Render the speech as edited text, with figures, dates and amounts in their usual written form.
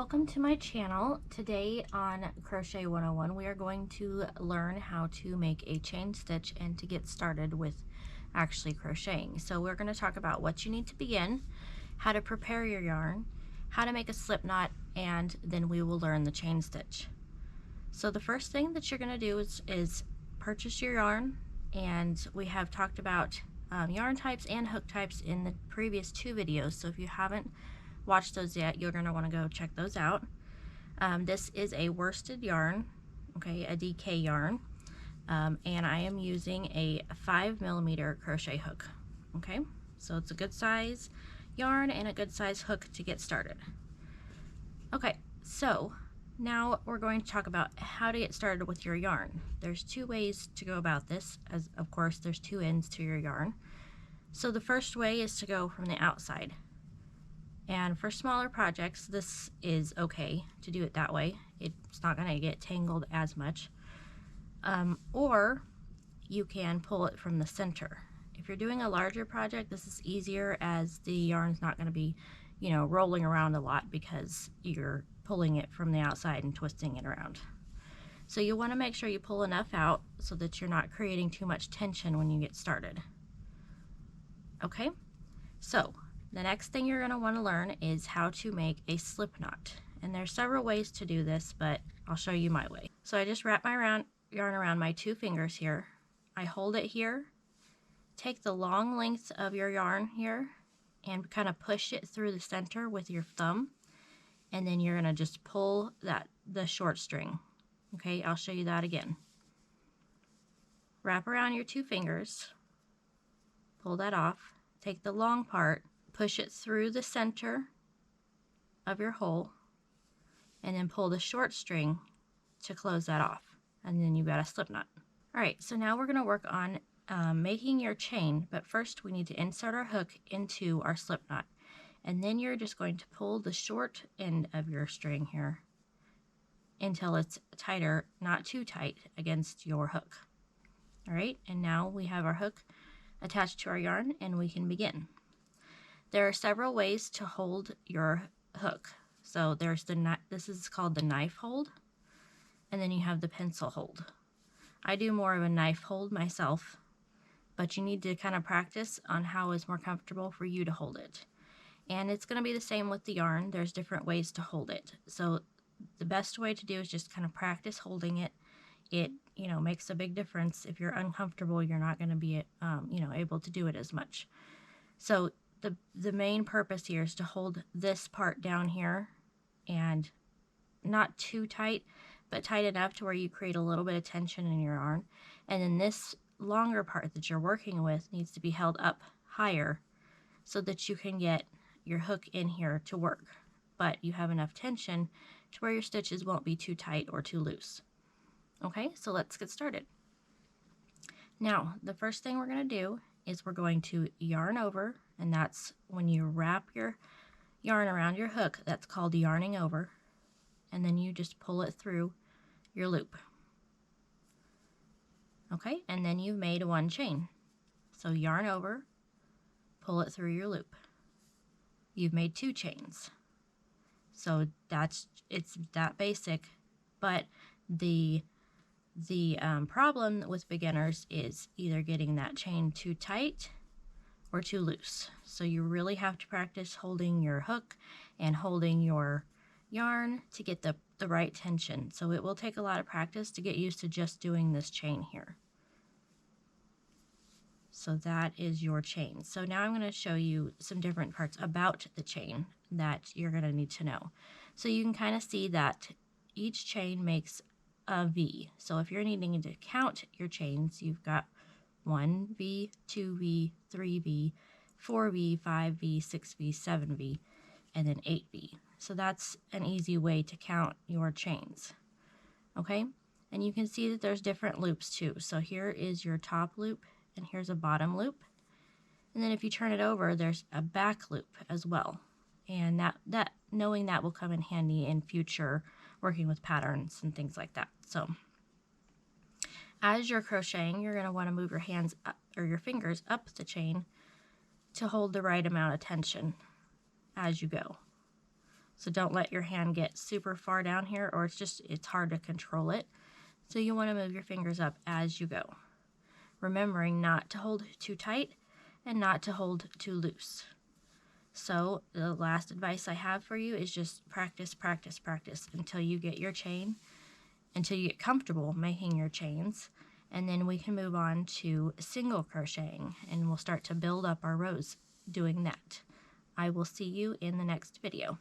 Welcome to my channel. Today on Crochet 101 we are going to learn how to make a chain stitch and to get started with actually crocheting. So we're going to talk about what you need to begin, how to prepare your yarn, how to make a slip knot, and then we will learn the chain stitch. So the first thing that you're going to do is purchase your yarn, and we have talked about yarn types and hook types in the previous two videos, so if you haven't watched those yet, you're going to want to go check those out. This is a worsted yarn, okay, a DK yarn, and I am using a 5mm crochet hook. Okay, so it's a good size yarn and a good size hook to get started. Okay, so now we're going to talk about how to get started with your yarn. There's two ways to go about this, as of course there's two ends to your yarn. So the first way is to go from the outside. And for smaller projects, this is okay to do it that way. It's not going to get tangled as much. Or you can pull it from the center. If you're doing a larger project, this is easier as the yarn's not going to be, rolling around a lot because you're pulling it from the outside and twisting it around. So you want to make sure you pull enough out so that you're not creating too much tension when you get started. Okay, so the next thing you're going to want to learn is how to make a slip knot. And there's several ways to do this, but I'll show you my way. So I just wrap my yarn around my two fingers here. I hold it here, take the long length of your yarn here, and kind of push it through the center with your thumb. And then you're going to just pull the short string. Okay, I'll show you that again. Wrap around your two fingers, pull that off, take the long part, push it through the center of your hole, and then pull the short string to close that off, and then you've got a slip knot. Alright, so now we're going to work on making your chain, but first we need to insert our hook into our slip knot, and then you're just going to pull the short end of your string here until it's tighter, not too tight, against your hook. Alright, and now we have our hook attached to our yarn and we can begin. There are several ways to hold your hook. So there's this is called the knife hold, and then you have the pencil hold. I do more of a knife hold myself, but you need to kind of practice on how is more comfortable for you to hold it. And it's going to be the same with the yarn. There's different ways to hold it. So the best way to do is just kind of practice holding it. It makes a big difference. If you're uncomfortable, you're not going to be able to do it as much. So the main purpose here is to hold this part down here, and not too tight, but tight enough to where you create a little bit of tension in your yarn. And then this longer part that you're working with needs to be held up higher so that you can get your hook in here to work, but you have enough tension to where your stitches won't be too tight or too loose. Okay, so let's get started. Now, the first thing we're going to do is we're going to yarn over, and that's when you wrap your yarn around your hook, that's called yarning over, and then you just pull it through your loop. Okay, and then you've made one chain. So yarn over, pull it through your loop. You've made two chains. So it's that basic, but the problem with beginners is either getting that chain too tight or too loose. So you really have to practice holding your hook and holding your yarn to get the right tension. So it will take a lot of practice to get used to just doing this chain here. So that is your chain. So now I'm going to show you some different parts about the chain that you're going to need to know. So you can kind of see that each chain makes a V. So if you're needing to count your chains, you've got 1V, 2V, 3V, 4V, 5V, 6V, 7V, and then 8V. So that's an easy way to count your chains. Okay, and you can see that there's different loops too. So here is your top loop, and here's a bottom loop. And then if you turn it over, there's a back loop as well. And that knowing that will come in handy in future working with patterns and things like that. So as you're crocheting, you're going to want to move your hands up, or your fingers up the chain to hold the right amount of tension as you go. So don't let your hand get super far down here, or it's hard to control it. So you want to move your fingers up as you go, remembering not to hold too tight and not to hold too loose. So the last advice I have for you is just practice, practice, practice until you get your chain, until you get comfortable making your chains, and then we can move on to single crocheting, and we'll start to build up our rows doing that. I will see you in the next video.